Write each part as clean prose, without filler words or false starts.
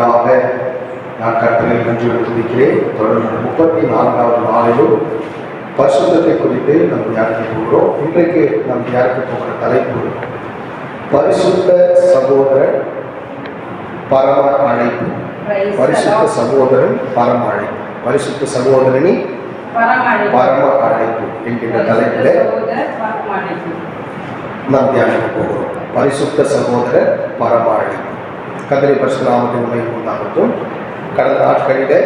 கிருபைக்காக நான் கர்த்தரை நன்றி துதிக்கிறேன். தொடர்ந்து 34வது நாளிலும் பரிசுத்தத்தை குறித்து நாம் தியானிக்க போகிறோம். இன்றைக்கு நாம் தியானிக்க போகிற தலைப்பு பரிசுத்த சகோதரன் பரம அழைப்பு. பரிசுத்த சகோதரன் பரம அழைப்பு, பரிசுத்த சகோதரனின் பரம அழைப்பு என்கின்ற தலைப்பில் நாம் தியானிக்க போகிறோம். பரிசுத்த சகோதரர் பரம அழைப்பு. கர்த்தருடைய பரிசுத்த நாமத்தின் மகிமை உண்டாகட்டும். கடந்த நாட்களில்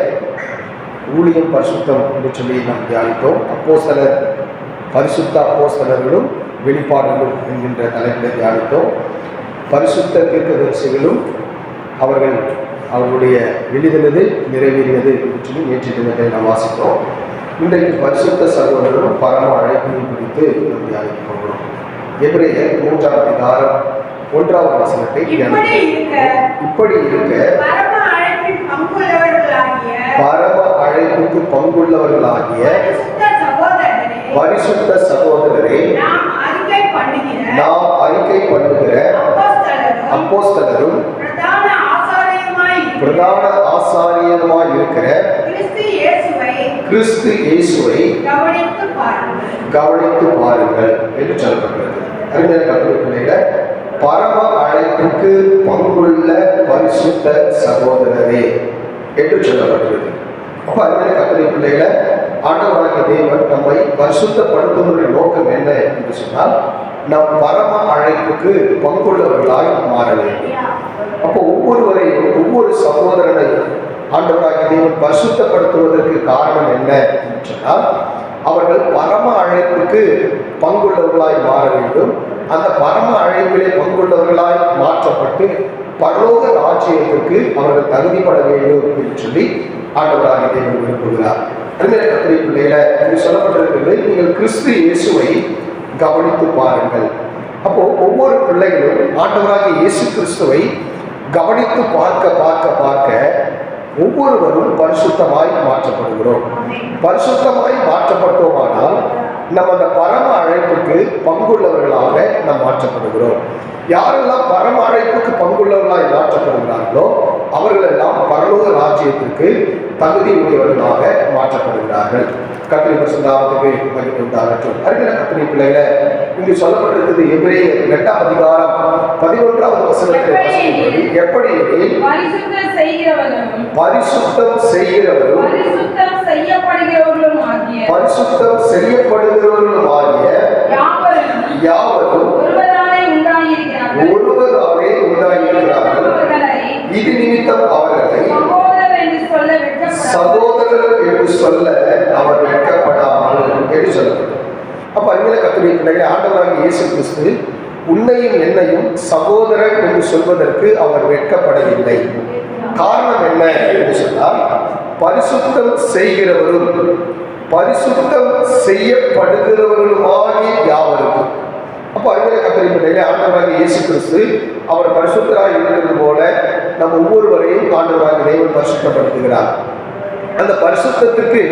ஊழியம் பரிசுத்தம் என்று சொல்லி நாம் தியானித்தோம். அப்போஸ்தலர், பரிசுத்த அப்போஸ்தலர்களும் வெளிப்பாடுகளும் என்கின்ற தலைப்பில் தியானித்தோம். பரிசுத்த தீர்க்கதரிசிகளும் அவர்களுடைய எழுதினது நிறைவேறியது என்று சொல்லி நேற்று தினத்தை நாம் வாசித்தோம். இன்றைக்கு பரிசுத்த சகோதரரும் பரம அழைப்பையும் குறித்து நாம் தியானிக்க போகிறோம். எபிரேயர் 3ஆம் அதிகாரம் 1வது வசனத்தை இப்படி இருக்க பரம அழைப்புக்கு பங்குள்ளவர்களாகிய பரிசுத்த சகோதரரை நாம் அறிக்கை பண்ணுகிற அப்போஸ்தலரும் பிரதான ஆசாரியருமாய் இருக்கிற கிறிஸ்து இயேசுவை கவனித்து பாருங்கள் என்று சொல்லப்பட்டிருக்கிறது. அறிஞர் கர்த்தருடைய பிள்ளைகள், பரம அழைப்புக்கு பங்குள்ள பரிசுத்த சகோதரரே என்று சொல்லப்பட்டிருக்கு. அப்ப அறிஞர் கர்த்தருடைய பிள்ளைகளை, ஆண்டவராகிய தேவன் நம்மை பரிசுத்தப்படுத்துவதனுடைய நோக்கம் என்ன என்று சொன்னால், நம் பரம அழைப்புக்கு பங்குள்ளவர்களாய் மாற வேண்டும். அப்போ ஒவ்வொருவரையும், ஒவ்வொரு சகோதரனையும் ஆண்டவராகிய தேவன் பரிசுத்தப்படுத்துவதற்கு காரணம் என்ன என்று சொன்னால், அவர்கள் பரம அழைப்புக்கு பங்குள்ளவர்களாய் மாற வேண்டும். அந்த பரம அழைப்பிலே பங்குள்ளவர்களாய் மாற்றப்பட்டு பரலோக ராஜ்யத்திற்கு அவர்கள் தகுதிப்பட வேண்டும் என்று சொல்லி ஆண்டவராகிய தேவன் விரும்புகிறார். அறிஞர் கர்த்தருடைய பிள்ளைகளை, இது சொல்லப்பட்டிருக்கிறது, நீங்கள் கிறிஸ்து இயேசுவை கவனித்து பாருங்கள். அப்போ ஒவ்வொரு பிள்ளைகளும் ஆண்டவராகிய இயேசு கிறிஸ்துவை கவனித்து பார்க்க ஒவ்வொருவரும் பரிசுத்தமாய் மாற்றப்படுகிறோம். பரிசுத்தமாய் மாற்றப்பட்டோமானால் நம்ம அந்த பரம அழைப்புக்கு பங்குள்ளவர்களாக நாம் மாற்றப்படுகிறோம். யாரெல்லாம் பரம அழைப்புக்கு பங்குள்ளவர்களாய் மாற்றப்படுகிறார்களோ அவர்களெல்லாம் பரலோக ராஜ்யத்திற்கு தகுதி உடையவர்களாக மாற்றப்படுகிறார்கள். கர்த்தருடைய பரிசுத்த நாமத்துக்கு மகிமை உண்டாகட்டும். அறிஞர் கர்த்தருடைய பிள்ளைகளை, இங்கு சொல்லப்பட்டிருக்கிறது எபிரேயர் 8ஆம் அதிகாரம் 11வது வசனத்தில் எப்படி பரிசுத்தம் செய்கிறவரும் பரிசுத்தம் செய்யப்படுகிறவர்களும் ஆகிய யாவரும் ஒருவராலே உண்டாயிருக்கிறார்கள். இது நிமித்தம் அவர்களை சகோதரர் என்று சொல்ல அவர் வெட்கப்படாமல் என்று சொல்லப்படும். அப்ப அறிஞர் கர்த்தருடைய பிள்ளைகளை, ஆண்டவராகிய இயேசு கிறிஸ்து உன்னையும் என்னையும் சகோதரர் என்று சொல்வதற்கு அவர் வெட்கப்படவில்லை. காரணம் என்ன என்று சொன்னால், பரிசுத்தம் செய்கிறவரும் பரிசுத்தம் செய்யப்படுகிறவர்களுமாகிய யாவருக்கும். அப்போ அறிஞர் கர்த்தருடைய பிள்ளைகளை, ஆண்டவராகிய இயேசு கிறிஸ்து அவர் பரிசுத்தராக இருக்கிறது போல நம் ஒவ்வொருவரையும் ஆண்டவராகிய தேவன் பரிசுத்தப்படுத்துகிறார். அந்த பரிசுத்தத்திற்கு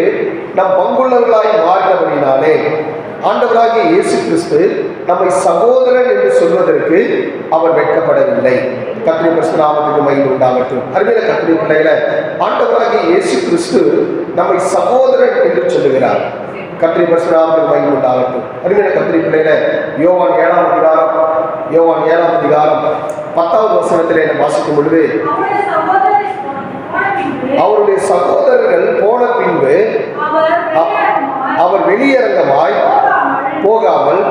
நம் பங்குள்ளவர்களாய் மாறினபடினாலே ஆண்டவராகிய இயேசு கிறிஸ்து நம்மை சகோதரன் என்று சொல்வதற்கு அவர் வெட்கப்படவில்லை. கர்த்தருடைய பரிசுத்த நாமத்துக்கு மகிமை உண்டாகட்டும். அறிஞர் கர்த்தருடைய பிள்ளைகளை, ஆண்டவராகிய இயேசு கிறிஸ்து நம்மை சகோதரன் என்று சொல்லுகிறார். கர்த்தருடைய பரிசுத்த நாமத்துக்கு மகிமை உண்டாகட்டும். அறிஞர் கர்த்தருடைய பிள்ளைகளை, யோவான் 7ஆம் அதிகாரம் 10வது வசனத்திலே நாம் வாசிக்கும் பொழுது, அவருடைய சகோதரர்கள் போன பின்பு அவர் வெளியரங்கமாய் போகாமல்,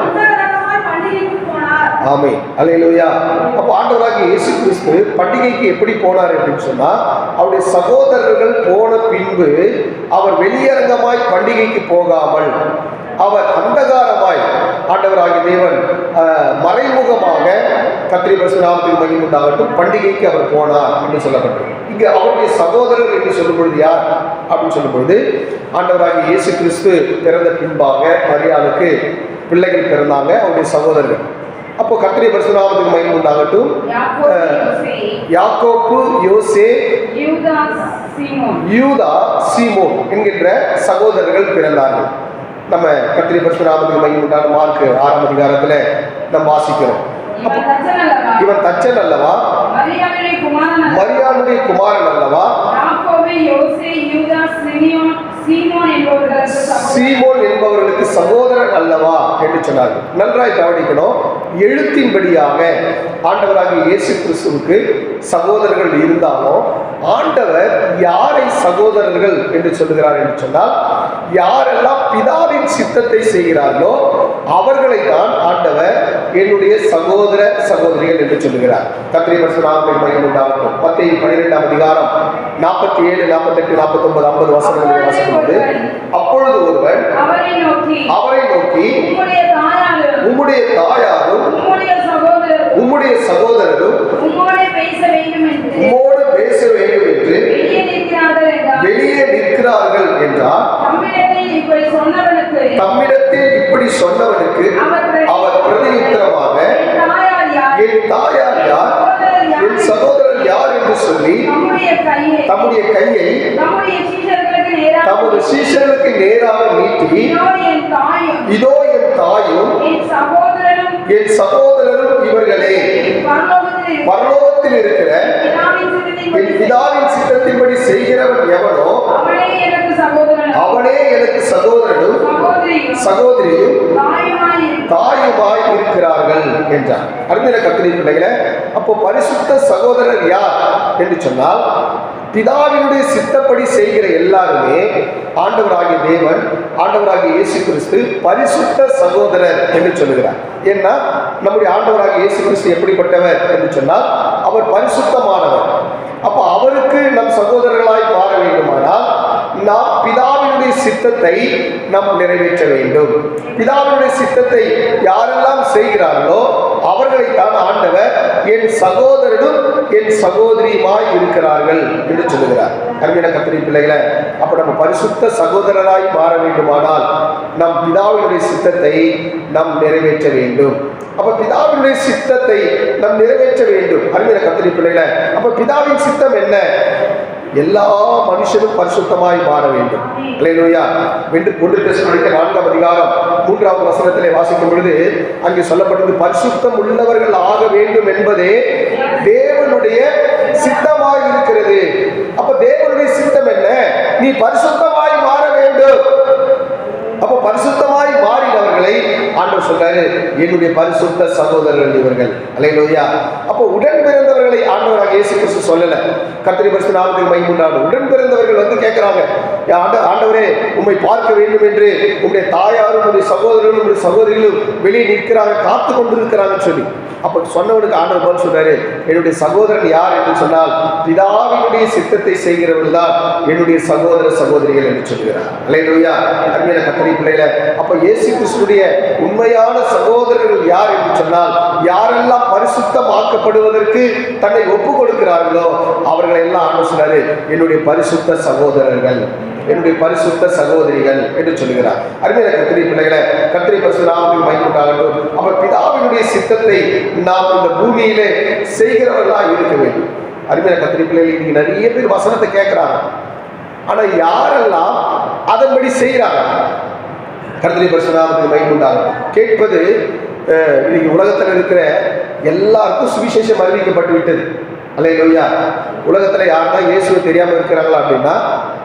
ஆமென், அல்லேலூயா. அப்ப ஆண்டவராகிய இயேசு கிறிஸ்து பண்டிகைக்கு எப்படி போனார் அப்படின்னு சொன்னா, அவருடைய சகோதரர்கள் போன பின்பு அவர் வெளியரங்கமாய் பண்டிகைக்கு போகாமல் அவர் அந்தகாரமாய், ஆண்டவராகிய தேவன் மறைமுகமாக, கர்த்தருடைய பரிசுத்த நாமத்துக்கு மகிமை உண்டாகட்டும், பண்டிகைக்கு அவர் போனார் என்று சொல்லப்பட்டது. இங்க அவருடைய சகோதரர் என்று சொல்லும் பொழுது யார் அப்படின்னு சொல்லும் பொழுது, ஆண்டவராகிய இயேசு கிறிஸ்து பிறந்த பின்பாக மரியாளுக்கு பிள்ளைகள் பிறந்தாங்க, அவருடைய சகோதரர்கள். அப்போ கர்த்தருடைய பரிசுத்த நாமத்துக்கு மகிமை உண்டாகட்டும், யாக்கோப்பு, யோசே, யூதா, சீமோன் என்கின்ற சகோதரர்கள் பிறந்தார்கள். நம்ம கர்த்தருடைய பரிசுத்த நாமத்துக்கு மகிமை உண்டாகட்டும். மார்க் 6ஆம் அதிகாரத்துல நம்ம வாசிக்கிறோம். இவன் தச்சன் அல்லவா, மரியாளுடைய குமாரன் அல்லவா? சீமோன் என்பவர்களுக்கு சகோதரன் அல்லவா என்று சொன்னார்கள். நன்றாய் கவனிக்கணும். எழுத்தின்படியாக ஆண்டவராகிய இயேசு கிறிஸ்துவுக்கு சகோதரர்கள் இருந்தாலும் ஆண்டவர் யாரை சகோதரர்கள் என்று சொல்லுகிறார் என்று சொன்னால், யாரெல்லாம் பிதாவின் சித்தத்தை செய்கிறார்களோ அவர்களை தான் ஆண்டவர் என்னுடைய சகோதர சகோதரிகள் என்று சொல்லுகிறார். கர்த்தருடைய பரிசுத்த நாமத்திற்கு மகிமை உண்டாகட்டும். மத்தேயு 12ஆம் அதிகாரம் 47, 48, 49, 50 வசனங்களை வாசிக்கும்போது, அப்பொழுது ஒருவன் அவரை நோக்கி உம்முடைய தாயாரும் உம்முடைய சகோதரரும் உம்மோடு பேச வேண்டும் என்று வெளியே நிற்கிறார்கள் என்றார். தம்மிடத்தில் இப்படி சொன்னவனுக்கு அவர் பிரதியுத்தரமாக, என் தாயார் யார், என் சகோதரர் யார் என்று சொல்லி தம்முடைய கையை தமது சீஷர்களுக்கு நேராக நீட்டி, இதோ என் தாயும் என் சகோதரரும் இவர்களே, பரலோகத்தில் இருக்கிற என் பிதாவின் சித்தத்தின்படி செய்கிறவன் எவனோ அவனே எனக்கு சகோதரனும் சகோதரியும் தாயுமாய் இருக்கிறார்கள் என்றார். அருமையான கர்த்தருடைய பிள்ளைகளே, அப்போ பரிசுத்த சகோதரர் யார் என்று சொன்னால், பிதாவினுடைய சித்தப்படி செய்கிற எல்லாருமே ஆண்டவராகிய தேவன், ஆண்டவராகிய இயேசு கிறிஸ்து பரிசுத்த சகோதரர் என்று சொல்லுகிறார். ஏன்னா நம்முடைய ஆண்டவராகிய இயேசு கிறிஸ்து எப்படிப்பட்டவர் என்று சொன்னால், அவர் பரிசுத்தமானவர். அப்போ அவருக்கு நம் சகோதரர்களாய் மாற வேண்டுமானால் நாம் பிதாவினுடைய சித்தத்தை நாம் நிறைவேற்ற வேண்டும். பிதாவினுடைய சித்தத்தை யாரெல்லாம் செய்கிறார்களோ அவர்களைத்தான் ஆண்டவர் என் சகோதரனும் என் சகோதரியுமாய் இருக்கிறார்கள் என்று சொல்லுகிறார். அருமையான கர்த்தருடைய பிள்ளைகளே, அப்ப நம்ம பரிசுத்த சகோதரராய் மாற வேண்டுமானால் நம் பிதாவினுடைய சித்தத்தை நாம் நிறைவேற்ற வேண்டும். அப்ப பிதாவினுடைய சித்தத்தை நாம் நிறைவேற்ற வேண்டும். அருமையான கர்த்தருடைய பிள்ளைகளே, அப்ப பிதாவின் சித்தம் என்ன? எல்லா மனுஷனும் பரிசுத்தமாய் மாற வேண்டும். அல்லேலூயா. ஒன்று தெசலோனிக்கர் 4ஆம் அதிகாரம் 3ஆவது வசனத்திலே வாசிக்கும் பொழுது அங்கே சொல்லப்பட்டது, பரிசுத்தம் உள்ளவர்கள் ஆக வேண்டும் என்பதே தேவனுடைய சித்தமாய் இருக்கிறது. அப்ப தேவனுடைய சித்தம் என்ன? நீ பரிசுத்தமாய் மாற வேண்டும். அப்ப பரிசுத்தமாய் மாறினவர்களை ஆண்டவர் சொல்றாரு, என்னுடைய பரிசுத்த சகோதரர்கள் இவர்கள். அல்லேலூயா. அப்போ உடன் பிறந்தவர்களை ஆண்டவராக இயேசு கிறிஸ்து சொல்லல. கர்த்தருடைய பரிசுத்த நாமத்துக்கு மகிமை உண்டாகட்டும். உடன் பிறந்தவர்கள் வந்து கேட்கிறாங்க, ஆண்டவரே உம்மை பார்க்க வேண்டும் என்று உங்களுடைய தாயாரும் உங்களுடைய சகோதரர்களும் உங்களுடைய சகோதரிகளும் வெளியே நிற்கிறாங்க, காத்து கொண்டிருக்கிறாங்கன்னு சொல்லி. அப்ப சொன்னவனுக்கு ஆண்டவர் பதில் சொல்றாரு, என்னுடைய சகோதரன் யார் என்று சொன்னால் பிதாவினுடைய சித்தத்தை செய்கிறவர்கள் தான் என்னுடைய சகோதர சகோதரிகள் என்று சொல்கிறார். அல்லேலூயா. அருமையான கர்த்தருடைய பிள்ளைகளே, அப்ப இயேசு கிறிஸ்துவுடைய உண்மையான சகோதரர்கள் யார் என்று சொன்னால், யாரெல்லாம் பரிசுத்தமாக்கப்படுவதற்கு தன்னை ஒப்பு கொடுக்கிறார்களோ அவர்கள் எல்லாம் ஆண்டவர் சொன்னாரு, என்னுடைய பரிசுத்த சகோதரர்கள், என்னுடைய பரிசுத்த சகோதரிகள் என்று சொல்லுகிறார். அருமையான கர்த்தருடைய பிள்ளைகளே, கர்த்தருடைய பரிசுத்த நாமத்துக்கு மகிமை உண்டாகட்டும். அவர் பிதாவினுடைய சித்தத்தை நாம் இந்த பூமியிலே செய்கிறவர்களாக இருக்க வேண்டும். அருமையான கர்த்தருடைய பிள்ளைகள், இன்னைக்கு நிறைய பேர் வசனத்தை கேட்கிறாங்க, ஆனா யாரெல்லாம் அதன்படி செய்கிறாங்க? கர்த்தருடைய பரிசுத்த நாமத்துக்கு மகிமை உண்டாகட்டும். கேட்பது இன்னைக்கு உலகத்தில் இருக்கிற எல்லாருக்கும் சுவிசேஷம் அறிவிக்கப்பட்டு விட்டது. அல்லேலூயா. உலகத்தில் யாருன்னா இயேசுவை தெரியாமல் இருக்கிறாங்களா அப்படின்னா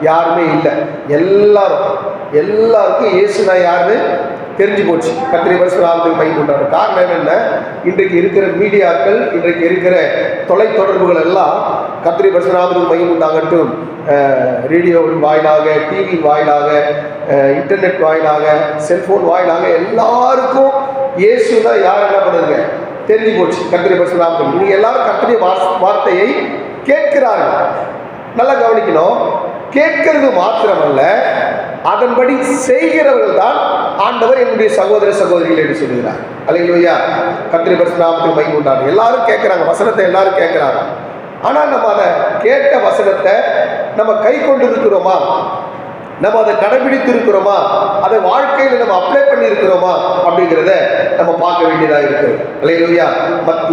யாருமே இல்லை. எல்லாருக்கும் இயேசுனா யாருன்னு தெரிஞ்சு போச்சு. கர்த்தருடைய பரிசுத்த நாமத்துக்கு மகிமை உண்டாகட்டும். காரணம் என்ன? இன்றைக்கு இருக்கிற மீடியாக்கள், இன்றைக்கு இருக்கிற தொலைத்தொடர்புகள் எல்லாம் கர்த்தருடைய பரிசுத்த நாமத்துக்கு மகிமை உண்டாகட்டும். ரேடியோவின் வாயிலாக, டிவியின் வாயிலாக, இன்டர்நெட் வாயிலாக, செல்போன் வாயிலாக எல்லாருக்கும் இயேசுனா யார் என்ன பண்ணுங்க தெரிஞ்சு போச்சு. கர்த்தருடைய பரிசுத்த நாமத்துக்கு நீங்க எல்லாரும் கர்த்தருடைய வார்த்தையை கேட்கிறார்கள். நல்லா கவனிக்கணும். கேட்கிறது மாத்திரமல்ல, அதன்படி செய்கிறவர்கள் தான் ஆண்டவர் என்னுடைய சகோதர சகோதரிகள் என்று சொல்லுகிறார். அல்லேலூயா. கர்த்தருடைய பரிசுத்த நாமத்துக்கு மகிமை உண்டாகட்டும். எல்லாரும் கேட்கிறாங்க, வசனத்தை எல்லாரும் கேட்கிறாங்க. ஆனா நம்ம அதை கேட்ட வசனத்தை நம்ம கை கொண்டு இருக்கிறோமா? நம்ம அதை கடைபிடித்து இருக்கிறோமா? அதை வாழ்க்கையில் நம்ம அப்ளை பண்ணி இருக்கிறோமா அப்படிங்கிறத நம்ம பார்க்க வேண்டியதாக இருக்கிறது. அல்லேலூயா.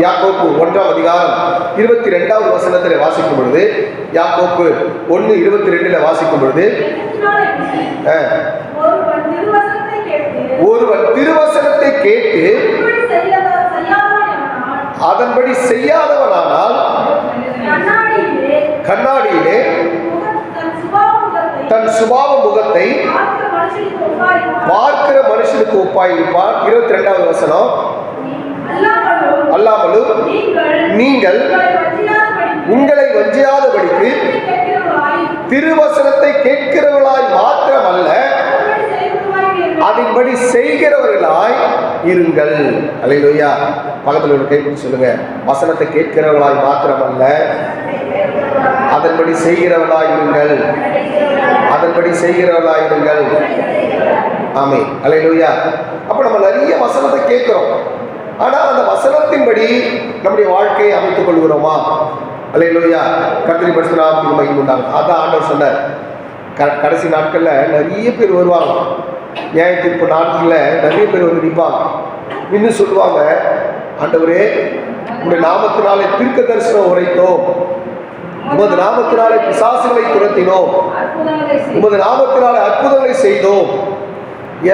யாக்கோப்பு 1ஆம் அதிகாரம் 22ஆவது வசனத்தில் வாசிக்கும் பொழுது, யாக்கோப்பு 1:22 வாசிக்கும் பொழுது, ஒருவன் திருவசனத்தை கேட்டு அதன்படி செய்யாதவனானால் தன் சுபாவ முகத்தை பார்க்கிற மனுஷனுக்கு ஒப்பாயிருப்பான். 22வது வசனம், அல்லாமலும் நீங்கள் உங்களை வஞ்சியாதபடிக்கு திருவசனத்தை கேட்கிறவர்களாய் மாத்திரமல்ல அதன்படி செய்கிறவர்களாய் இருங்கள். அல்லேலூயா. பக்கத்தில் ஒரு கைப்பிடி சொல்லுங்க, வசனத்தை கேட்கிறவர்களாய் மாத்திரமல்ல அதன்படி செய்கிறவர்களாய் இருங்கள். அதன்படி செய்கிறவர்களாய் இருங்கள். ஆமென். அல்லேலூயா. அப்ப நம்ம நிறைய வசனத்தை கேட்கிறோம், ஆனா அந்த வசனத்தின்படி நம்முடைய வாழ்க்கையை அமைத்துக் கொள்கிறோமா? அல்லேலூயா. கர்த்தருடைய பரிசுத்த நாமத்துக்கு மகிமை உண்டாகட்டும். அதான் ஆண்டவர் சொன்னார், கடைசி நாட்கள்ல நிறைய பேர் வருவாங்க, நியாய தீர்ப்பு நாட்களில் நிறைய பேர் வந்து நிற்பாங்க. இன்னும் சொல்லுவாங்க, ஆண்டவரே உங்களுடைய நாமத்தினாலே தீர்க்க தரிசனம் உரைத்தோம், உமது நாமத்தினாலே பிசாசுகளை துரத்தினோம், உமது நாமத்தினாலே அற்புதங்களை செய்தோம்,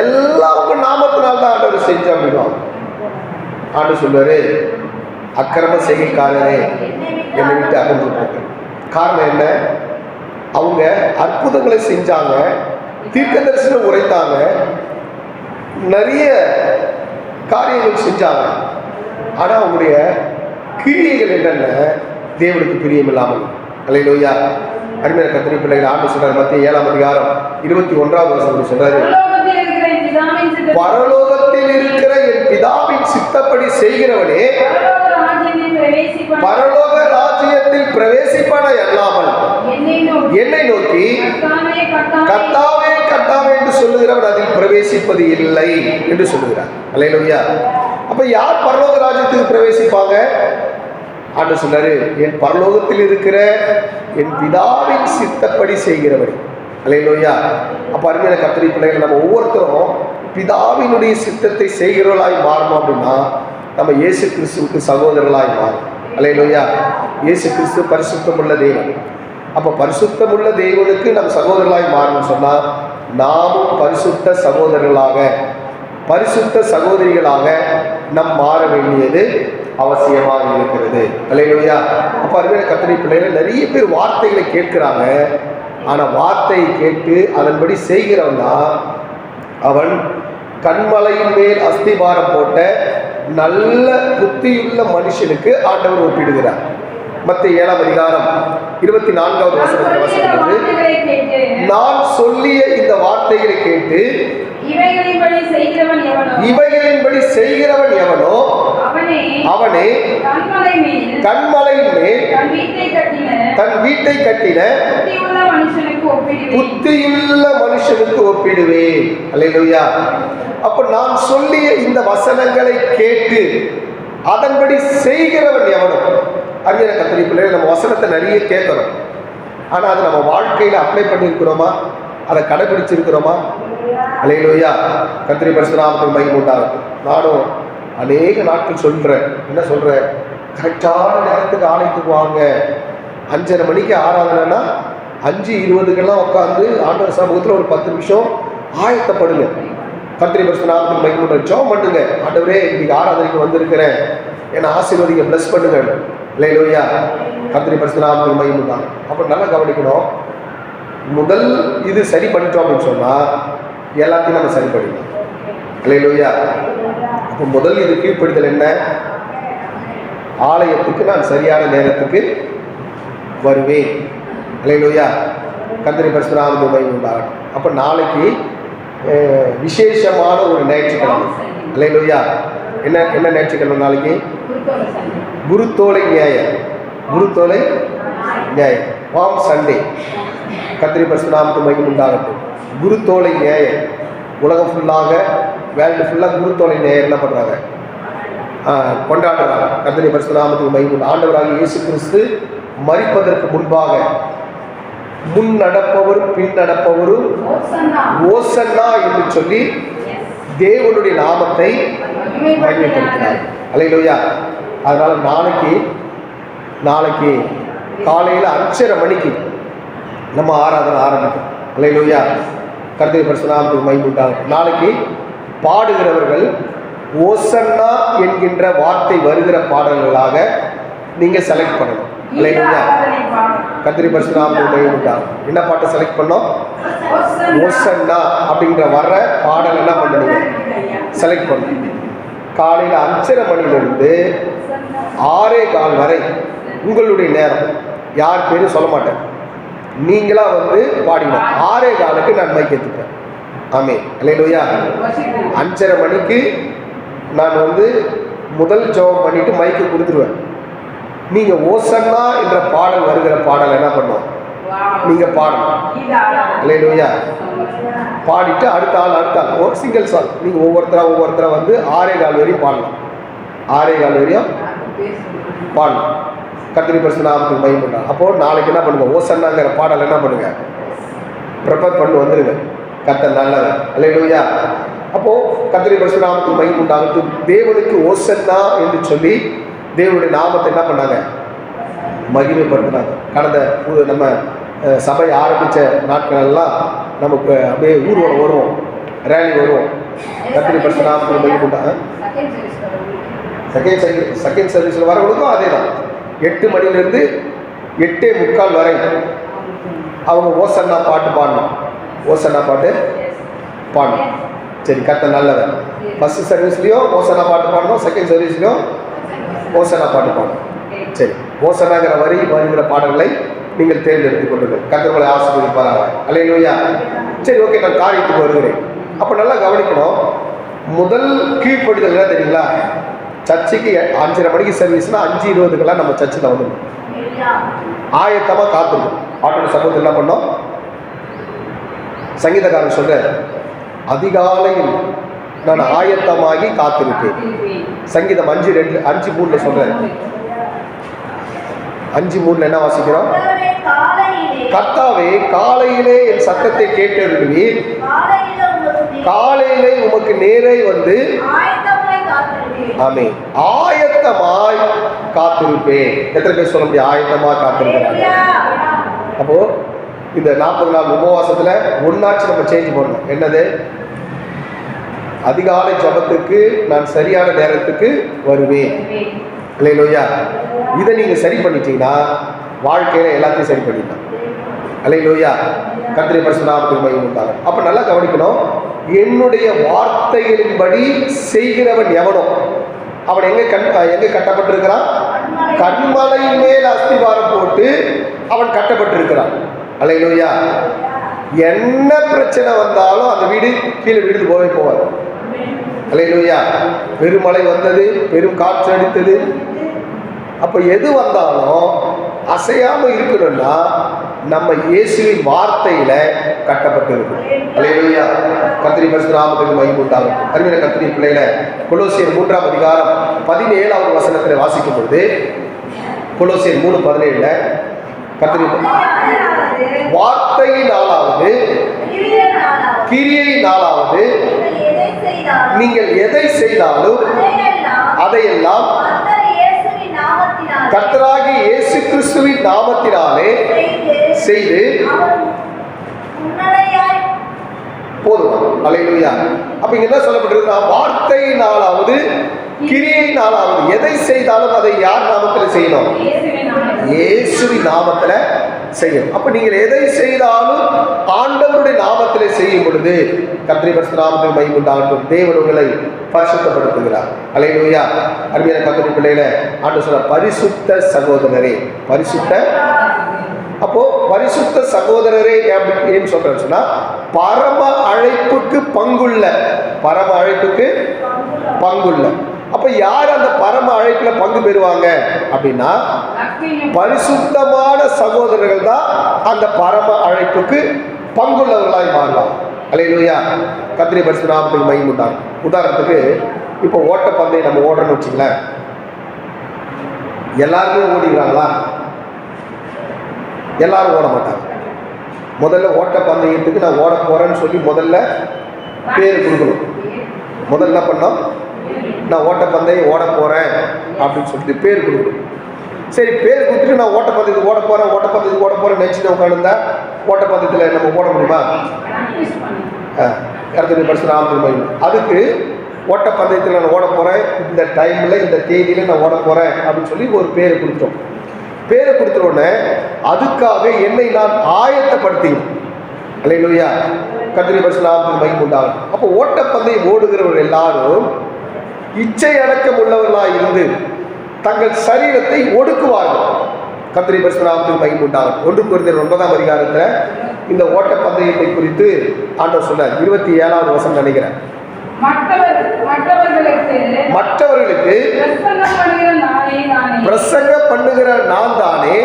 எல்லாம் உங்க நாமத்தினால் தான் ஆண்டவர் செஞ்சோம் அப்படின்னா. ஆண்டவர் சொல்வாரு, அக்கிரம செய்கைக்காரரே என்னை விட்டு அகன்று போங்க. காரணம் என்ன? அவங்க அற்புதங்களை செஞ்சாங்க, தீர்க்க தரிசனம் உரைத்தாங்க, நிறைய காரியங்கள் செஞ்சாங்க, ஆனா அவங்களுடைய கிரியைகள் என்னென்ன? தேவனுக்கு பிரியமில்லாமல். அல்லேலூயா. அருமையான கர்த்தருடைய பிள்ளைகள், ஆண்டவர் சொல்றார், மத்திய 7ஆம் அதிகாரம் 21வது வசனம் சொல்றாரு, பரலோகத்தில் இருக்கிற என் பிதாவின் சித்தப்படி செய்கிறவனே பரலோக ராஜ்யத்தில் பிரவேசிப்பான அல்லாமல் என்னை நோக்கி கர்த்தாவே கர்த்தாவே என்று சொல்லுகிறவன் அதில் பிரவேசிப்பது இல்லை என்று சொல்லுகிறார். அல்லேலூயா. அப்ப யார் பரலோக ராஜ்யத்துக்கு பிரவேசிப்பாங்க? ஆண்டவர் சொன்னாரு, என் பரலோகத்தில் இருக்கிற என் பிதாவின் சித்தப்படி செய்கிறவன். அல்லேலூயா. அப்ப அருமையான கர்த்தருடைய பிள்ளைகள், நம்ம ஒவ்வொருத்தரும் பிதாவினுடைய சித்தத்தை செய்கிறவர்களாய் மாறணும் அப்படின்னா நம்ம இயேசு கிறிஸ்துவுக்கு சகோதரர்களாய் மாறும். அல்லேலூயா. இயேசு கிறிஸ்து பரிசுத்தமுள்ள தேவன். அப்ப பரிசுத்தமுள்ள தேவனுக்கு நம்ம சகோதரர்களாய் மாறணும் சொன்னா நாமும் பரிசுத்த சகோதரர்களாக, பரிசுத்த சகோதரிகளாக நம் மாற வேண்டியது அவசியமாக இருக்கிறது. அல்லேலூயா. அப்ப அருமையான கர்த்தருடைய பிள்ளைகள், நிறைய பேர் வார்த்தைகளை கேட்கிறாங்க, ஆனா வார்த்தையை கேட்டு அதன்படி செய்கிறவன் தான் அவன் கண்மலையின் மேல் அஸ்திபாரம் போட்ட நல்ல புத்தியுள்ள மனுஷனுக்கு ஆண்டவர் ஒப்பிடுகிறார். மத்திய 7ஆம் அதிகாரம் 24வது வசனத்தில் வாசிக்கிறது, நான் சொல்லிய இந்த வார்த்தைகளை கேட்டு இவைகளின்படி செய்கிறவன் எவனோ அவனே கண்மலையின் மேல் தன் வீட்டை கட்டின புத்தியுள்ள மனுஷனுக்கு ஒப்பிடுவேன். அல்லேலூயா. அப்ப நான் சொல்லிய இந்த வசனங்களை கேட்டு அதன்படி செய்கிறவன் எவனோ. அருமையான கர்த்தருடைய பிள்ளைகள், நம்ம வசனத்தை நிறைய கேட்கிறோம், ஆனா அதை நம்ம வாழ்க்கையில அப்ளை பண்ணியிருக்கிறோமா? அதை கடைபிடிச்சிருக்கிறோமா? அல்லேலூயா. கர்த்தருடைய பரிசுத்த நாமத்துக்கு மகிமை உண்டாகட்டும். நானும் அநேக நாட்கள் சொல்றேன், என்ன சொல்றேன்? கரெக்டான நேரத்துக்கு ஆலயத்துக்கு வாங்க. 5:30 மணிக்கு ஆராதனைன்னா 5:20 உட்காந்து ஆண்டவர் சமூகத்தில் ஒரு 10 நிமிஷம் ஆயத்தப்படுங்க. கர்த்தருடைய பரிசுத்த நாமத்துக்கு மகிமை உண்டாகட்டும். ஜெபம் பண்ணுங்க, ஆண்டவரே இன்னைக்கு ஆராதனைக்கு வந்திருக்கிறேன், என்னை ஆசீர்வதிங்க, பிளஸ் பண்ணுங்க. அல்லேலூயா. கர்த்தருடைய பரிசுத்த நாமத்துக்கு மகிமை உண்டாகட்டும். அப்போ நல்லா கவனிக்கணும், முதல் இது சரி பண்ணிட்டோம் அப்படின்னு சொன்னா எல்லாத்தையும் நம்ம சரி பண்ணிடலாம். அல்லேலூயா. அப்போ முதல் இது கீழ்ப்படிதல் என்ன? ஆலயத்துக்கு நான் சரியான நேரத்துக்கு வருவேன். அல்லேலூயா. கர்த்தருடைய பரிசுத்த நாமத்துக்கு மகிமை உண்டாகட்டும். அப்போ நாளைக்கு விசேஷமான ஒரு ஞாயிற்றுக்கிழமை. அல்லேலூயா. என்ன என்ன ஞாயிற்றுக்கிழமை நாளைக்கு? குருத்தோலை நியாயம். குருத்தோலை நியாயம், வாம் சண்டே. கர்த்தருடைய பரிசுத்த நாமத்துக்கு மகிமை உண்டாகட்டும். குருத்தோலை நியாயம். உலகம் ஃபுல்லாக, வேர்ல்டு ஃபுல்லாக குருத்தோலை நியாயம் என்ன பண்ணுறாங்க? கொண்டாடுறாங்க. கர்த்தருடைய பரிசுத்த நாமத்துக்கு மகிமை. ஆண்டவராகிய இயேசு கிறிஸ்து மரிப்பதற்கு முன்பாக முன் நடப்பவரும் பின் நடப்பவரும் ஓசன்னா என்று சொல்லி தேவனுடைய நாமத்தை மகிமைப்படுத்தினார். அல்லேலூயா. அதனால நாளைக்கு காலையில் 5:30 மணிக்கு நம்ம ஆராதனை ஆரம்பிக்கும். அல்லேலூயா. கர்த்தருடைய பரிசுத்த நாமத்துக்கு மகிமை உண்டாகட்டும். நாளைக்கு பாடுகிறவர்கள் ஓசன்னா என்கின்ற வார்த்தை வருகிற பாடல்களாக நீங்க செலக்ட் பண்ணணும். அல்லேலூயா. கர்த்தருடைய பரிசுத்த நாமத்துக்கு மகிமை உண்டாகட்டும். என்ன பாட்டை செலக்ட் பண்ணோம்? ஓசன்னா அப்படிங்கிற வர்ற பாடல் என்ன பண்ணுங்க, செலக்ட் பண்ணுங்க. காலையில் 5:30 மணிலிருந்து 6:15 வரை உங்களுடைய நேரம். யார் பேரும் சொல்ல மாட்டேன், நீங்களா வந்து பாடினோம். 6:15க்கு நான் மைக் எடுத்துப்பேன். ஆமே, அல்லேலூயா. 5:30 மணிக்கு நான் வந்து முதல் ஜெபம் பண்ணிட்டு மைக்கு கொடுத்துருவேன். நீங்க ஓசன்னா என்ற பாடல் வருகிற பாடல் என்ன பண்ணுவோம், நீங்க பாடணும். அல்லேலூயா. பாடிட்டு அடுத்த ஆள் ஒரு சிங்கிள் சாங் நீங்க ஒவ்வொருத்தரா வந்து 6:15 வரையும் பாடலாம். 6:15 வரையும் பாடணும். கர்த்தருடைய பரிசுத்த நாமத்துக்கு மகிமை உண்டாகட்டும். அப்போ நாளைக்கு என்ன பண்ணுங்க, ஓசன்னாங்கிற பாடல் என்ன பண்ணுங்க, ப்ரிப்பேர் பண்ணி வந்துருங்க. கர்த்தர் நல்லவர். அல்லேலூயா. அப்போ கர்த்தருடைய பரிசுத்த நாமத்துக்கு மகிமை உண்டாகட்டும். தேவனுக்கு ஓசன்னா என்று சொல்லி தேவனுடைய நாமத்தை என்ன பண்ணாங்க, மகிமைப்படுத்தினாங்க. கடந்த நம்ம சபை ஆரம்பித்த நாட்கள் எல்லாம் நமக்கு அப்படியே ஊர்வலம் வருவோம், ரேலி வருவோம். கர்த்தருடைய பரிசுத்த நாமத்துக்கு மகிமை உண்டாக செகண்ட் சர்வீஸில் வரவங்களுக்கும் அதே தான். 8 மணிலேருந்து 8:45 வரை அவங்க ஓசன்னா பாட்டு பாடணும். ஓசன்னா பாட்டு பாடணும். சரி, கர்த்தர் நல்லவர். ஃபஸ்ட்டு சர்வீஸ்லேயும் ஓசன்னா பாட்டு பாடணும், செகண்ட் சர்வீஸ்லேயும் ஓசன்னா பாட்டு பாடணும். சரி, ஓசன்னாங்கிற வருகிற பாடல்களை நீங்கள் தேர்ந்தெடுத்துக் கொள்ளுங்கள். கர்த்தர்களை ஆசீர்வதிப்பாராக. அல்லேலூயா. சரி, ஓகே, நான் காரியத்துக்கு வருகிறேன். அப்போ நல்லா கவனிக்கணும். முதல் கீழ்ப்படிதல் என்ன தெரியுங்களா, சர்ச்சுக்கு 5:30 மணிக்கு சர்வீஸ்னா 5:20க்கெல்லாம் நம்ம சர்ச்சில் வந்துடணும். ஆயத்தமாக காத்துருக்கோம். ஆட்டோட சமூகத்தில் என்ன பண்ணோம், சங்கீதக்காரன் சொல்ற, அதிகாலையில் நான் ஆயத்தமாகி காத்திருப்பேன். சங்கீதம் 5:3 சொல்றேன். 5:3 என்ன வாசிக்கிறோம், கர்த்தாவே காலையிலே என் சத்தத்தை கேட்டருளுவீர், காலையிலே உமக்கு நேரே வந்து ஆமே ஆயத்தமாய் காத்திருப்பேன். எத்தனை பேர் சொல்ல முடியும் ஆயத்தமாக காத்திருக்கிறாங்க? அப்போ இந்த 40 நாள் உபவாசத்துல ஒன்னாச்சு நம்ம சேஞ்ச் பண்ணணும். என்னது, அதிகாலை ஜபத்துக்கு நான் சரியான நேரத்துக்கு வருவேன். அல்லேலூயா. இதை நீங்க சரி பண்ணிட்டீங்கன்னா வாழ்க்கையில எல்லாத்தையும் சரி பண்ணிடலாம். அல்லேலூயா. கர்த்தருடைய பரிசுத்த நாமத்துக்கு மகிமை உண்டாகட்டும். அப்ப நல்லா கவனிக்கணும். என்னுடைய வார்த்தைகளின்படி செய்கிறவன் எவனோ அவன் எங்க கட்டப்பட்டிருக்கிறான், கண்மலையின் மேல் அஸ்திவாரம் போட்டு அவன் கட்டப்பட்டிருக்கிறான். அல்லேலூயா. என்ன பிரச்சனை வந்தாலும் அந்த வீடு கீழே விழுந்து போவாது. அல்லேலூயா. பெருமழை வந்தது, பெரும் காற்று அடித்தது, அப்ப எது வந்தாலும் அசையாம இருக்கணும்னா நம்ம இயேசுவின் வார்த்தையில கட்டப்பட்டிருக்கும். அல்லேலூயா. கர்த்தருடைய பரிசுத்த நாமத்துக்கு மகிமை உண்டாகட்டும். அருமையான கர்த்தருடைய பிள்ளைகளை, கொலோசியர் 3ஆம் அதிகாரம் 17வது வசனத்தில் வாசிக்கும் பொழுது, கொலோசியர் 3:17 கர்த்தருடைய வார்த்தையினாலாவது கிரியையினாலாவது நீங்கள் எதை செய்தாலும் அதையெல்லாம் கர்த்தராகிய இயேசு கிறிஸ்துவின் நாமத்தினாலே செய்து போதும். அல்லேலூயா. அப்ப இங்க என்ன சொல்லப்பட்டிருக்கு, வார்த்தையினாலாவது கிரியையினாலாவது எதை செய்தாலும் அதை யார் நாமத்தில் செய்யணும், இயேசுவின் நாமத்தில் செய்யணும். அப்ப நீங்கள் எதை செய்தாலும் ஆண்டவருடைய நாமத்திலே செய்யும் பொழுது கர்த்தருடைய பரிசுத்த நாமத்துக்கு மகிமை உண்டாகட்டும். தேவன் உங்களை பரிசுத்தப்படுத்துகிறார். அல்லேலூயா. அருமையான கர்த்தருடைய பிள்ளைகளே, ஆண்டவர் சொல்ற பரிசுத்த சகோதரரே, பரிசுத்த. அப்போ பரிசுத்த சகோதரரே ஏன் சொல்றேன்னு சொன்னா, பரம அழைப்புக்கு பங்குள்ள, பரம அழைப்புக்கு பங்குள்ள. அப்ப யார் அந்த பரம அழைப்புல பங்கு பெறுவாங்க அப்படின்னா, பரிசுத்தமான சகோதரர்கள் தான் அந்த பரம அழைப்புக்கு பங்குள்ளவர்களாய் மாறலாம். அல்லேலூயா. கர்த்தருடைய பரிசுத்த நாமத்துக்கு மகிமை உண்டாகும். உதாரணத்துக்கு இப்போ ஓட்டப்பந்தயம் நம்ம ஓடுறோம்னு வச்சுங்களேன், எல்லாருமே ஓடிக்கிறாங்களா? எல்லாரும் ஓட மாட்டாங்க. முதல்ல ஓட்டப்பந்தயத்துக்கு நான் ஓட போறேன்னு சொல்லி முதல்ல பேர் கொடுக்கணும். முதல்ல என்ன பண்ணோம், நான் ஓட்டப்பந்தயம் ஓட போறேன் அப்படின்னு சொல்லிட்டு பேர் கொடுக்கணும். சரி, பேர் கொடுத்துட்டு நான் ஓட்டப்பந்தயத்துக்கு ஓட போறேன் நினைச்சுட்டு உட்காந்துருந்தா ஓட்டப்பந்தயத்தில் நம்ம ஓட முடியுமா? கர்த்தருடைய பரிசுத்த நாமத்துக்கு மகிமை. அதுக்கு ஓட்டப்பந்தயத்தில் நான் ஓட போறேன், இந்த டைம்ல இந்த தேதியில நான் ஓட போறேன் அப்படின்னு சொல்லி ஒரு பேரை கொடுத்தோம். பேரை கொடுத்த உடனே அதுக்காக என்னை நான் ஆயத்தப்படுத்தினேன். அல்லேலூயா. கர்த்தருடைய பரிசுத்த நாமத்துக்கு மகிமை உண்டாகும். அப்போ ஓட்டப்பந்தயம் ஓடுகிறவர்கள் எல்லாரும் இச்சை அடக்கம் உள்ளவர்களாக இருந்து தங்கள் சரீரத்தை ஒடுக்குவார்கள். கர்த்தருடைய பரிசுத்த நாமத்துக்கு மகிமை உண்டாகும். 1 கொரிந்தியர் 9ஆம் அதிகாரத்தில் இந்த ஓட்டப்பந்தயத்தை குறித்து ஆண்டவர் சொன்னார். 27வது வசனம் நினைக்கிறேன். மற்றவர்களுக்கு பிரசங்கம் பண்ணுகிற நான் தானே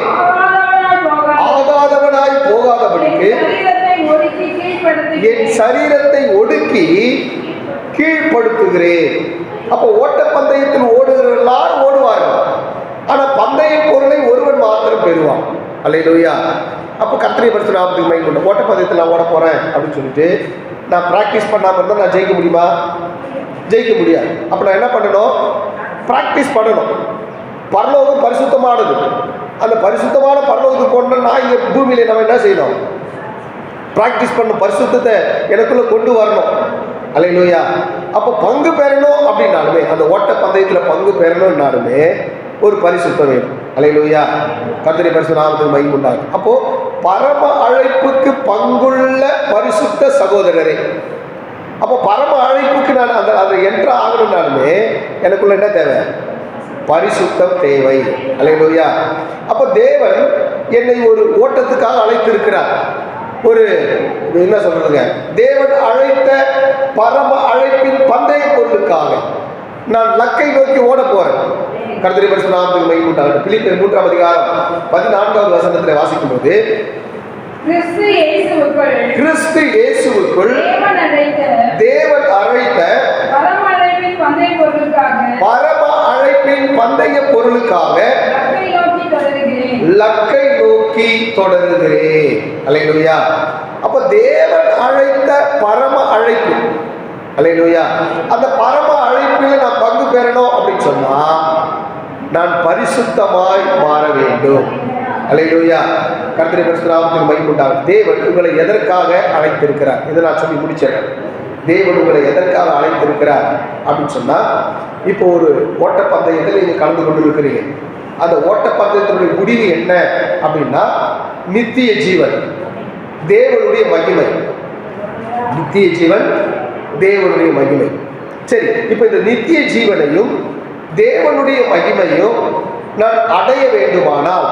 ஆகாதவனாய் போகாதபடிக்கு என் சரீரத்தை ஒடுக்கி கீழ்ப்படுத்துகிறேன். அப்போ ஓட்டப்பந்தயத்தில் ஓடுகிறவர்களால் ஓடுவார்கள், ஆனா பந்தய பொருளை ஒருவன் மாத்திரம் பெறுவான். அல்லேலூயா. அப்போ கர்த்தருடைய பரிசுத்த நாமத்துக்கு மகிமை உண்டாகும். ஓட்டப்பந்தயத்தில் நான் ஓட போறேன் அப்படின்னு சொல்லிட்டு நான் பிராக்டிஸ் பண்ணாமல் இருந்தால் நான் ஜெயிக்க முடியுமா? ஜெயிக்க முடியாது. அப்போ நான் என்ன பண்ணணும்? பிராக்டிஸ் பண்ணணும். பரலோகம் பரிசுத்தமானது. அந்த பரிசுத்தமான பரலோகத்துக்கு போனோம்னா இங்கே பூமியில நம்ம என்ன செய்யணும்? பிராக்டிஸ் பண்ணணும். பரிசுத்தத்தை எனக்குள்ள கொண்டு வரணும். அல்லேலூயா. அப்போ பங்கு பெறணும் அப்படின்னாலுமே, அந்த ஓட்ட பந்தயத்தில் பங்கு பெறணும்னாலுமே ஒரு பரிசுத்தம் வேணும். அல்லேலூயா. கர்த்தருடைய பரிசுத்த நாமத்துக்கு மகிமை உண்டாகும். அப்போ பரம அழைப்புக்கு பங்குள்ள பரிசுத்த சகோதரரே, அப்போ பரம அழைப்புக்கு நான் அந்த என்ட்ரு ஆகணும்னாலுமே எனக்குள்ள என்ன தேவை? பரிசுத்தம் தேவை. அல்லேலூயா. அப்போ தேவன் என்னை ஒரு ஓட்டத்துக்காக அழைத்திருக்கிறார். ஒரு என்ன சொல்றதுங்க, தேவன் அழைத்த பரம அழைப்பின் பந்தய பொருளுக்காக நான் லக்கை நோக்கி ஓட போறேன். கர்த்தருடைய பரிசுத்த நாமத்துக்கு மகிமை உண்டாகட்டும். பிலிப்பியர் 3ஆம் அதிகாரம் 14வது வசனத்தில் வாசிக்கும் போது, கிறிஸ்து இயேசுவுக்குள் தேவன் அழைத்த பரம அழைப்பின் பந்தய பொருளுக்காக லக்கை நோக்கி தொடருகிறேன். அல்லேலூயா. அப்ப தேவன் அழைத்த பரம அழைப்பு, அல்லேலூயா, அந்த பரம அழைப்பில் நான் பங்கு பெறணும் அப்படின்னு சொன்னா நான் பரிசுத்தமாய் மாற வேண்டும். அல்லேலூயா. கர்த்தருடைய பரிசுத்த நாமத்துக்கு மகிமை உண்டாகும். தேவன் உங்களை எதற்காக அழைத்திருக்கிறார்? இதை நான் சொல்லி முடிச்சேன். தேவன் உங்களை எதற்காக அழைத்திருக்கிறார் அப்படின்னு சொன்னா, இப்போ ஒரு ஓட்டப்பந்தயத்தில் நீங்க கலந்து கொண்டு இருக்கிறீங்க. அந்த ஓட்டப்பந்தயத்தினுடைய முடிவு என்ன அப்படின்னா நித்திய ஜீவன், தேவனுடைய மகிமை. நித்திய ஜீவன், தேவனுடைய மகிமை. சரி, இப்போ இந்த நித்திய ஜீவனையும் தேவனுடைய மகிமையும் நான் அடைய வேண்டுமானால்,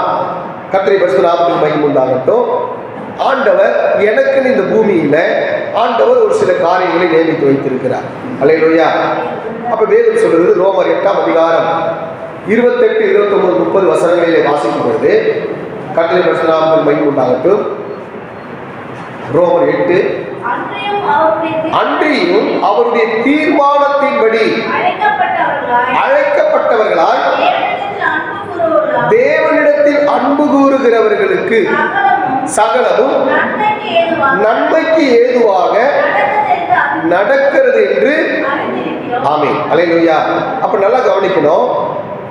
கர்த்தருடைய பரிசுத்த நாமத்துக்கு மகிமை உண்டாகட்டும், ஆண்டவர் எனக்கு இந்த பூமியில ஆண்டவர் ஒரு சில காரியங்களை நியமித்து வைத்திருக்கிறார். அல்லேலூயா. அப்ப வேதம் சொல்றது ரோமர் 8ஆம் அதிகாரம் 28, 29, 30 வசனங்களிலே வாசிக்கும் பொழுது, கர்த்தருடைய பரிசுத்த நாமத்துக்கு மகிமை உண்டாகட்டும். ரோமர் 8, அன்றியும் அவருடைய தீர்மானத்தின்படி அழைக்கப்பட்டவர்களாய் தேவனிடத்தில் அன்பு கூறுகிறவர்களுக்கு சகலமும் நன்மைக்கு ஏதுவாக நடக்கிறது என்று. ஆமென். அல்லேலூயா. அப்ப நல்லா கவனிக்கணும்.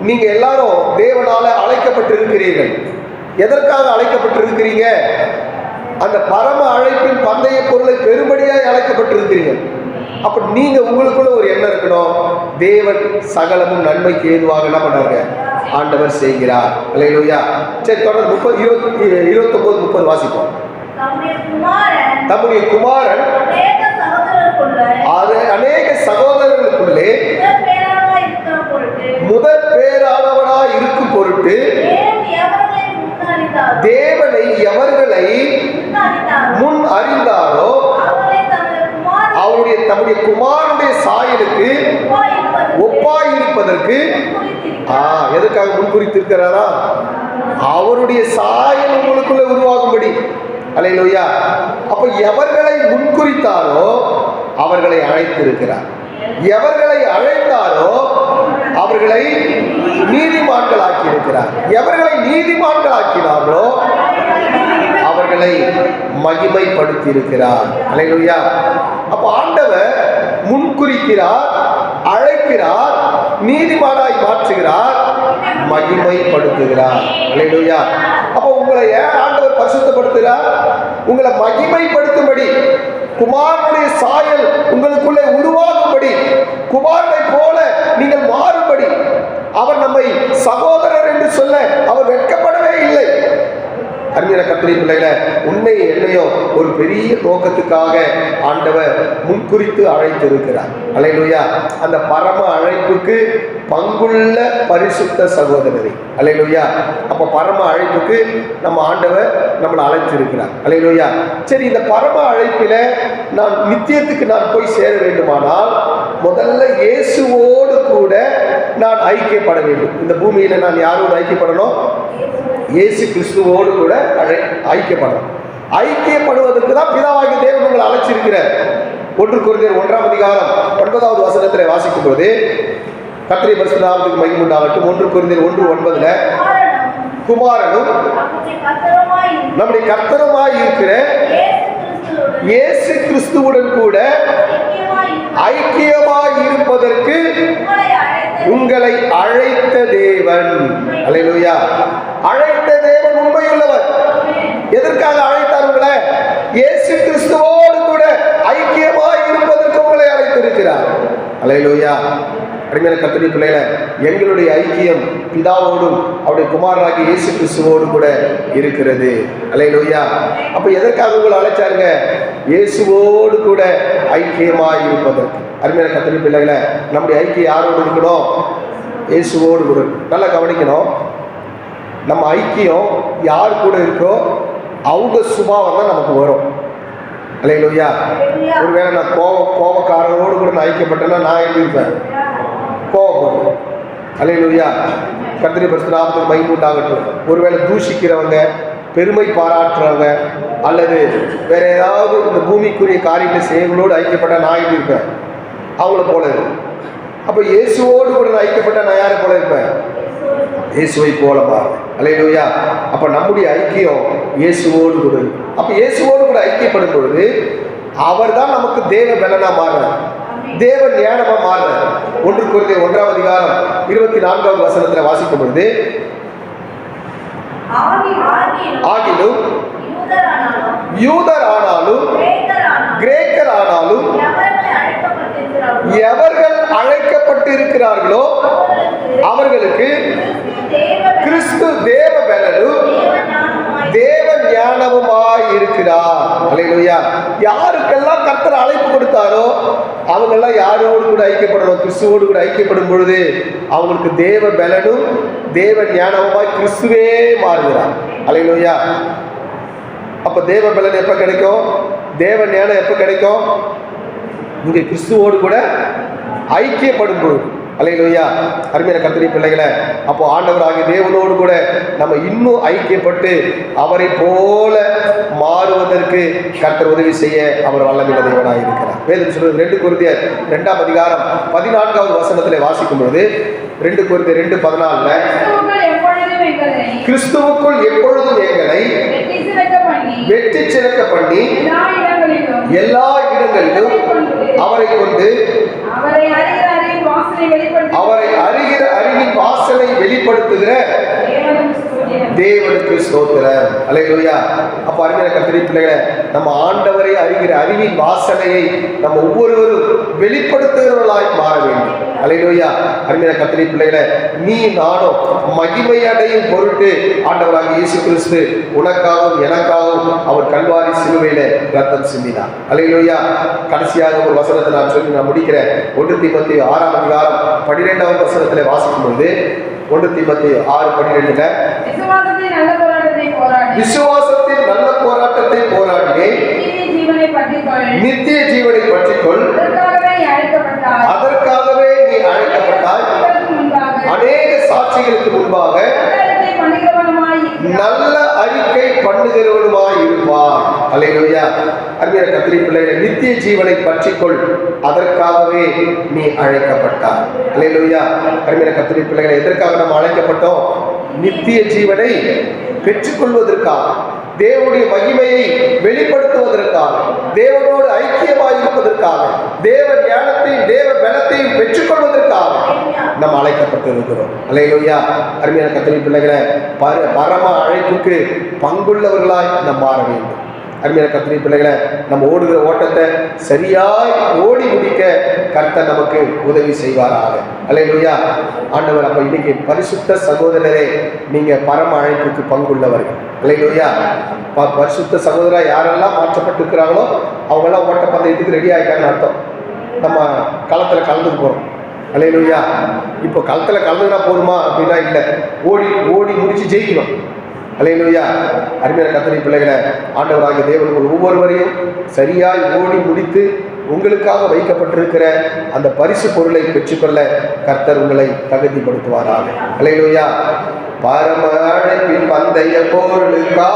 நீங்க எல்லாரும் தேவனால அழைக்கப்பட்டிருக்கிறீர்கள். எதற்காக அழைக்கப்பட்டிருக்கிறீங்க? அந்த பரம அழைப்பின் பந்தய பொருளை பெரும்படியாய் அழைக்கப்பட்டிருக்கிறீங்க. அப்ப நீங்க உங்களுக்குள்ள ஒரு எண்ணம் இருக்கணும், தேவன் சகலமும் நன்மைக்கு ஏதுவாக என்ன பண்றாங்க? ஆண்டவர் செய்கிறார். அல்லேலூயா. சரி, தொடர்ந்து 29, 30 வாசிப்போம். தம்முடைய குமாரன் அநேக சகோதரர்களுக்குள்ளே முதற் பேரானவனாய் இருக்கும் பொருட்டு தேவனை எவர்களை முன் அறிந்தாரோ அவருடைய தம்முடைய குமாரனுடைய சாயலுக்கு ஒப்பாயிருப்பதற்கு எதற்காக முன்குறித்திருக்கிறாரா? அவருடைய சாயல் உங்களுக்குள்ள உருவாகும்படி. அல்லேலூயா. அப்ப எவர்களை முன்குறித்தாரோ அவர்களை அழைத்திருக்கிறார். எவர்களை அழைத்தாரோ அவர்களை நீதிமான்களாக்கி இருக்கிறார். எவர்களை நீதிமான்களாக்கினாரோ அவர்களை மகிமைப்படுத்தி இருக்கிறார். அல்லேலூயா. அப்ப ஆண்டவர் முன்குறிக்கிறார், அழைக்கிறார், நீதிமானாய் மாற்றுகிறார், மகிமைப்படுத்துகிறார். அல்லேலூயா. அப்போ உங்களை ஏன் ஆண்டவர் பரிசுத்தப்படுத்துகிறார்? உங்களை மகிமைப்படுத்தும்படி, குமாரனுடைய சாயல் உங்களுக்குள்ளே உருவாகும்படி, குமாரனை போல நீங்கள் மாறும்படி. அவர் நம்மை சகோதரர் என்று சொல்ல அவர் வெட்கப்படவே இல்லை. அருமையான கர்த்தருடைய பிள்ளைகளை, உன்னை என்னையோ ஒரு பெரிய நோக்கத்துக்காக ஆண்டவர் முன்குறித்து அழைத்து இருக்கிறார். அல்லேலூயா. அந்த பரம அழைப்புக்கு பங்குள்ள பரிசுத்த சகோதரரை. அல்லேலூயா. அப்ப பரம அழைப்புக்கு நம்ம ஆண்டவர் நம்மளை அழைத்திருக்கிறார். அல்லேலூயா. சரி, இந்த பரம அழைப்பில நான் நித்தியத்துக்கு நான் போய் சேர வேண்டுமானால் முதல்ல இயேசுவோடு கூட நான் ஐக்கியப்பட வேண்டும். இந்த பூமியில நான் யாரோடு ஐக்கியப்படணும்? இயேசு கிறிஸ்துவோடு கூட ஐக்கியப்படணும். ஐக்கியப்படுவதற்கு தான் பிதாவாகிய தேவன் உங்களை அழைச்சிருக்கிறார். 1 கொரிந்தியர் 1ஆம் அதிகாரம் 9வது வசனத்தில் வாசிக்கும் போது, கர்த்தருடைய பரிசுத்த நாமத்துக்கு மகிமை உண்டாகட்டும். 1 கொரிந்தியர் 1:9 குமாரனும் நம்முடைய கர்த்தருமாய் இருக்கிற இயேசு கிறிஸ்துவுடன் கூட ஐக்கியமாய் இருப்பதற்கு உங்களை அழைத்த தேவன். அல்லேலூயா. அழைத்த தேவன் உண்மையுள்ளவர். எதற்காக அழைத்தார் உங்களை? இயேசு கிறிஸ்துவோடு கூட ஐக்கியமாய் இருப்பதற்கு உங்களை அழைத்திருக்கிறார். அல்லேலூயா. அருமையான கர்த்தருடைய பிள்ளைகளே, எங்களுடைய ஐக்கியம் பிதாவோடும் அவருடைய குமாரனாகிய இயேசு கிறிஸ்துவோடு கூட இருக்கிறது. அல்லேலூயா. அப்ப எதற்காக உங்களை அழைச்சாருங்க? இயேசுவோடு கூட ஐக்கியமாய் இருப்பதற்கு. அருமையான கர்த்தருடைய பிள்ளைகளே, நம்முடைய ஐக்கியம் யாரோடு இருக்கணும்? இயேசுவோடு கூட. நல்லா கவனிக்கணும். நம்ம ஐக்கியம் யார் கூட இருக்கோ அவங்க சுபாவம் தான் நமக்கு வரும். அல்லேலூயா. ஒருவேளை நான் கோபக்காரரோடு கூட நான் ஐக்கியப்பட்டேன்னா நான் எப்படி இருப்பேன்? கோபப்படுறோம். அல்லேலூயா. கர்த்தருடைய பரிசுத்த நாமத்துக்கு மகிமை உண்டாகட்டும். ஒருவேளை தூஷிக்கிறவங்க, பெருமை பாராட்டுறவங்க, அல்லது வேற ஏதாவது இந்த பூமிக்குரிய காரியங்களை செய்வங்களோடு ஐக்கியப்பட்ட நான் எப்படி இருப்பேன்? அவங்கள போல இருக்கும். அப்போ இயேசுவோடு கூட நான் ஐக்கியப்பட்ட நான் யாரை போல இருப்பேன்? இயேசுவை போல பாருங்க. அல்லேலூயா. அப்ப நம்முடைய ஐக்கியம் இயேசுவோடு கூட. அப்ப இயேசுவோடு கூட ஐக்கியப்படும் பொழுது அவர் தான் நமக்கு தேவ பலனா மாறுறார், தேவ ஞானமா மாறுறார். 1 கொரிந்தியர் 1ஆம் அதிகாரம் 24வது வசனத்துல வாசிக்கும் பொழுது, ஆகிலும் யூதர் ஆனாலும் கிரேக்கர் ஆனாலும் எவர்கள் அழைக்கப்பட்டிருக்கிறார்களோ அவர்களுக்கு கிறிஸ்து தேவ பலனும் தேவ ஞானமுமாய் இருக்கிறார். அல்லேலூயா. யாருக்கெல்லாம் கர்த்தர் அழைப்பு கொடுத்தாரோ அவங்கெல்லாம் யாரோடு கூட ஐக்கியப்படணும்? கிறிஸ்துவோடு கூட ஐக்கியப்படும் பொழுது அவங்களுக்கு தேவ பலனும் தேவ ஞானமுமாய் கிறிஸ்துவே மாறுகிறார். அல்லேலூயா. அப்ப தேவ பலன் எப்ப கிடைக்கும்? தேவ ஞானம் எப்ப கிடைக்கும்? இங்கே கிறிஸ்துவோடு கூட ஐக்கியப்படும் பொழுது. அல்லேலூயா. அருமையான கர்த்தருடைய பிள்ளைகளை, அப்போ ஆண்டவராகிய தேவனோடு கூட நம்ம இன்னும் ஐக்கியப்பட்டு அவரை போல மாறுவதற்கு கர்த்தர் உதவி செய்ய அவர் வல்லமையுள்ள தேவனாக இருக்கிறார். வேதம் சொல்றது 2 கொரிந்தியர் 2ஆம் அதிகாரம் 14வது வசனத்திலே வாசிக்கும் பொழுது, 2 கொரிந்தியர் 2:14 கிறிஸ்துவுக்குள் எப்பொழுதும் எங்களை வெற்றி சிறக்க பண்ணி எல்லா இடங்களிலும் அவரை கொண்டு அவரை அறிகிற அறிவின் வாசலை வெளிப்படுத்துகிற தேவனுக்கு ஸ்தோத்திரம். அல்லேலூயா. அப்ப அருமையான கர்த்தருடைய பிள்ளைகளே, நம்ம ஆண்டவரை அறிகிற அறிவின் வாசனையை நம்ம ஒவ்வொருவரும் வெளிப்படுத்துகிறவர்களாய் மாற வேண்டும். அல்லேலூயா. அருமையான கர்த்தருடைய பிள்ளைகளே, நீ நானும் மகிமை அடையும் பொருட்டு ஆண்டவராகிய இயேசு கிறிஸ்து உனக்காகவும் எனக்காகவும் அவர் கல்வாரி சிலுவையில ரத்தம் சிந்தினார். அல்லேலூயா. கடைசியாக ஒரு வசனத்தை நான் சொல்லி நான் முடிக்கிறேன். 1 தீமோத்தேயு 6ஆம் அதிகாரம் 12வது வசனத்திலே வாசிக்கும் பொழுது, 1 தீமோத்தேயு 6:12 விசுவாசத்தின் நல்ல போராட்டத்தை போராடினேன், நித்திய ஜீவனை பற்றிக்கொள், அதற்காகவே நீ அழைக்கப்பட்டாய், அநேக சாட்சிகளுக்கு முன்பாக நல்ல அறிக்கை பண்ணுகிறவனுமாய் இருப்பார். அல்லேலூயா. அருமையான கர்த்தருடைய பிள்ளைகளே, நித்திய ஜீவனை பற்றிக்கொள், அதற்காகவே நீ அழைக்கப்பட்டாய். அல்லேலூயா. அருமையான கர்த்தருடைய பிள்ளைகளை, எதற்காக நாம் அழைக்கப்பட்டோம்? நித்திய ஜீவனை பெற்றுக்கொள்வதற்காக, தேவனுடைய மகிமையை வெளிப்படுத்துவதற்காக, தேவனோடு ஐக்கியமாய் இருப்பதற்காக, தேவ ஞானத்தையும் தேவ பலத்தையும் பெற்றுக்கொள்வதற்காக நாம் அழைக்கப்பட்டிருக்கிறோம். அல்லேலூயா. அருமையான கர்த்தருடைய பிள்ளைகளை, பரம அழைப்புக்கு பங்குள்ளவர்களாய் நாம் மாற வேண்டும். அருமையான கர்த்தருடைய பிள்ளைகளை, நம்ம ஓடுகிற ஓட்டத்தை சரியாய் ஓடி முடிக்க கர்த்தர் நமக்கு உதவி செய்வாராக. அல்லேலூயா. ஆண்டவர் அப்ப இன்னைக்கு பரிசுத்த சகோதரரே, நீங்க பரம அழைப்புக்கு பங்குள்ளவர்கள். அல்லேலூயா. பரிசுத்த சகோதரா யாரெல்லாம் மாற்றப்பட்டிருக்கிறாங்களோ அவங்கெல்லாம் ஓட்டப்பந்தயத்துக்கு ரெடி ஆகிட்டாங்கன்னு அர்த்தம். நம்ம களத்தில் கலந்துக்கு போகிறோம். அல்லேலூயா. இப்போ களத்தில் கலந்துனா போதுமா அப்படின்னா இல்லை, ஓடி ஓடி முடிச்சு ஜெயிக்கணும். அல்லேலூயா. அருமையான கர்த்தருடைய பிள்ளைகளை, ஆண்டவராகிய தேவன் ஒவ்வொருவரையும் சரியாய் ஓடி முடித்து உங்களுக்காக வைக்கப்பட்டிருக்கிற அந்த பரிசு பொருளை பெற்றுக்கொள்ள கர்த்தர் உங்களை தகுதிப்படுத்துவாராக. அல்லேலூயா. பரம அழைப்பின் பந்தய பொருளுக்கா